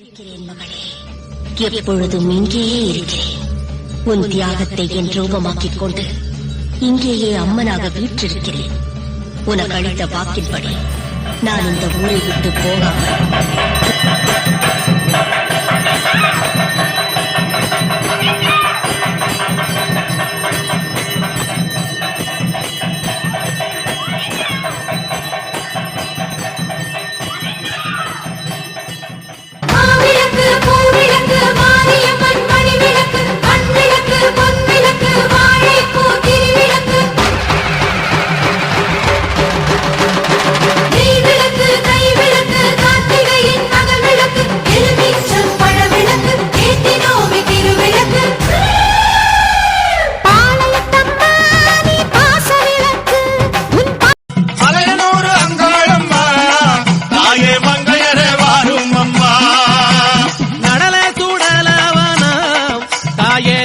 இருக்கிறேன் மகளே, எப்பொழுதும் இங்கேயே இருக்கிறேன். உன் தியாகத்தை என் ரூபமாக்கிக் கொண்டு இங்கேயே அம்மனாக வீற்றிருக்கிறேன். உனக்கு அளித்த வாக்கின்படி நான் இந்த ஊரை விட்டு போகாமல் நடல சூடலவனா தாயே